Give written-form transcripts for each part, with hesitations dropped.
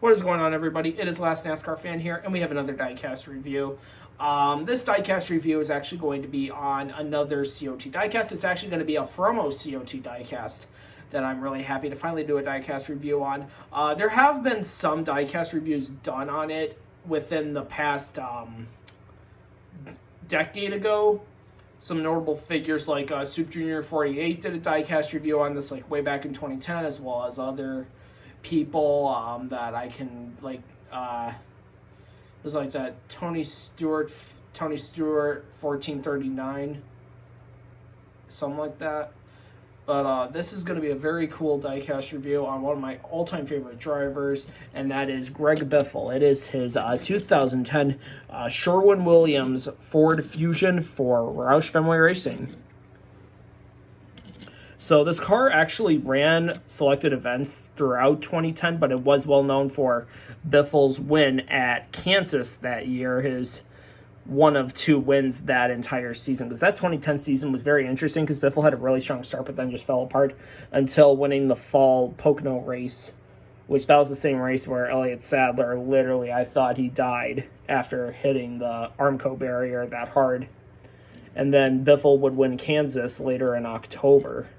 What is going on, everybody? It is Last NASCAR Fan here, and we have another diecast review. This diecast review is actually going to be on another COT diecast. It's actually going to be a promo COT diecast that I'm really happy to finally do a diecast review on. There have been some diecast reviews done on it within the past decade ago. Some notable figures like Soup Jr. 48 did a diecast review on this like way back in 2010, as well as other people that I can like. It was like that Tony Stewart 1439, something like that. But this is going to be a very cool diecast review on one of my all-time favorite drivers, and that is Greg Biffle. It is his 2010 Sherwin-Williams Ford Fusion for Roush Fenway Racing. So this car actually ran selected events throughout 2010, but it was well known for Biffle's win at Kansas that year, his one of two wins that entire season. Because that 2010 season was very interesting because Biffle had a really strong start, but then just fell apart until winning the fall Pocono race, which that was the same race where Elliott Sadler, literally, I thought he died after hitting the Armco barrier that hard. And then Biffle would win Kansas later in October.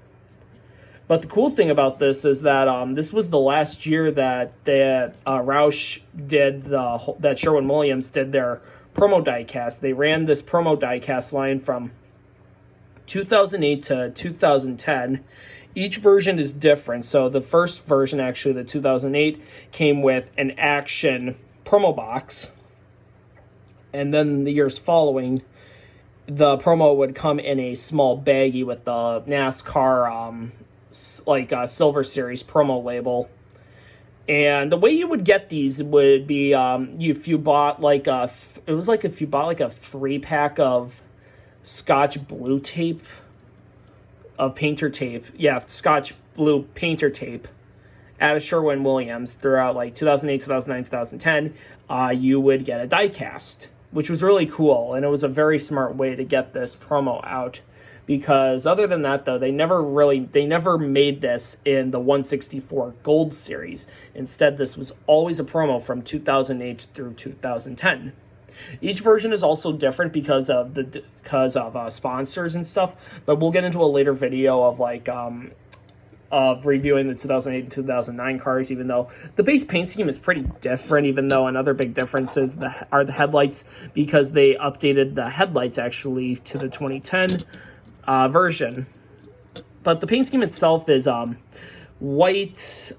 But the cool thing about this is that this was the last year that Roush did that Sherwin-Williams did their promo diecast. They ran this promo diecast line from 2008 to 2010. Each version is different. So the first version, actually, the 2008, came with an action promo box. And then the years following, the promo would come in a small baggie with the NASCAR Silver Series promo label. And the way you would get these would be if you bought if you bought a 3-pack of Scotch blue tape, of painter tape. Yeah, Scotch blue painter tape at a Sherwin-Williams throughout 2008, 2009, 2010, you would get a diecast, which was really cool, and it was a very smart way to get this promo out. Because other than that, though, they never made this in the 164 Gold Series. Instead, this was always a promo from 2008 through 2010. Each version is also different because of sponsors and stuff. But we'll get into a later video of reviewing the 2008 and 2009 cars, even though the base paint scheme is pretty different, even though another big difference are the headlights, because they updated the headlights actually to the 2010 version. But the paint scheme itself is white,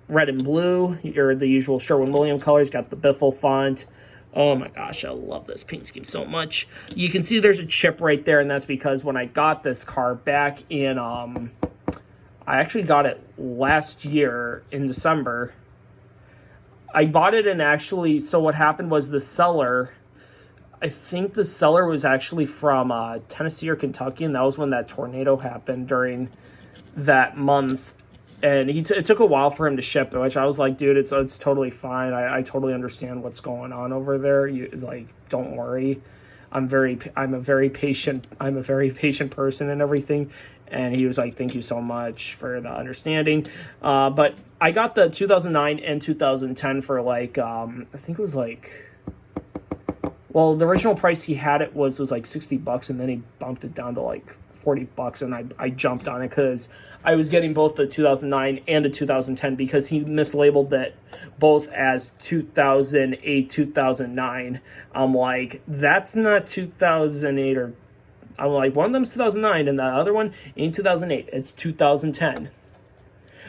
red, and blue. You're the usual Sherwin-Williams colors. Got the Biffle font. Oh my gosh, I love this paint scheme so much. You can see there's a chip right there, and that's because when I got this car back in I actually got it last year in December. I bought it, and actually, so what happened was the seller, I think the seller was actually from Tennessee or Kentucky, and that was when that tornado happened during that month. And it took a while for him to ship it, which I was like, dude, it's totally fine. I totally understand what's going on over there. Don't worry. I'm a very patient person and everything. And he was like, thank you so much for the understanding. But I got the 2009 and 2010 for I think it was the original price he had it was like $60, and then he bumped it down to $40, and I jumped on it because I was getting both the 2009 and the 2010 because he mislabeled it both as 2008, 2009. I'm like, that's not 2008, or I'm like, one of them's 2009 and the other one ain't 2008. It's 2010.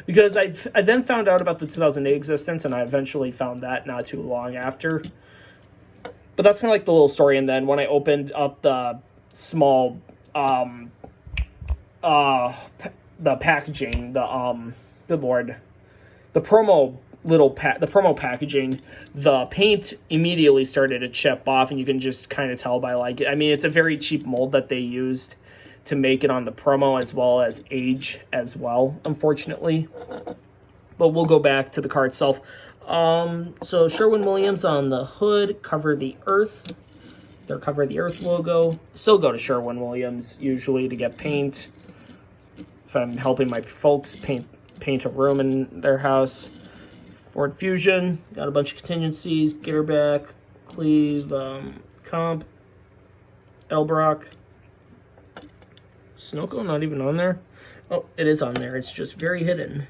Because I then found out about the 2008 existence, and I eventually found that not too long after. But that's kind of the little story. And then when I opened up the small the packaging, good lord, the promo packaging, the paint immediately started to chip off, and you can just kind of tell by it's a very cheap mold that they used to make it on the promo, as well as age as well, unfortunately. But we'll go back to the car itself. So Sherwin-Williams on the hood, Cover the Earth. Their Cover the Earth logo. Still go to Sherwin-Williams usually to get paint. If I'm helping my folks paint a room in their house. Ford Fusion, got a bunch of contingencies, Gearback, Cleve, Comp, Elbrock. Sunoco not even on there? Oh, it is on there. It's just very hidden.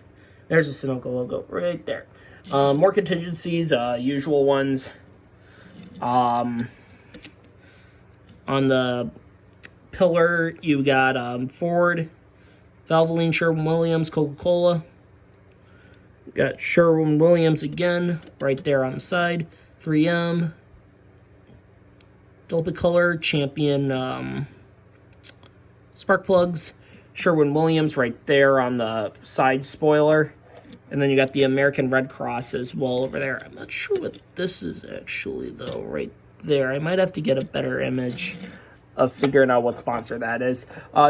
There's the Sunoco logo right there. More contingencies, usual ones. On the pillar, you got Ford, Valvoline, Sherwin-Williams, Coca-Cola. Got Sherwin-Williams again, right there on the side. 3M, Color, Champion spark plugs. Sherwin-Williams right there on the side spoiler. And then you got the American Red Cross as well over there. I'm not sure what this is actually, though, right there. I might have to get a better image of figuring out what sponsor that is.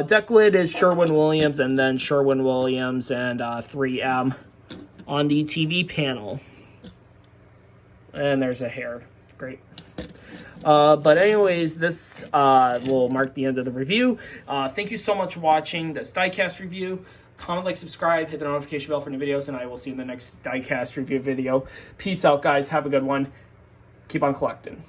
Deck lid is Sherwin-Williams, and then Sherwin-Williams and 3M on the TV panel. And there's a hair. Great. But anyways, this will mark the end of the review. Thank you so much for watching this Diecast review. Comment, like, subscribe, hit the notification bell for new videos, and I will see you in the next Diecast review video. Peace out, guys. Have a good one. Keep on collecting.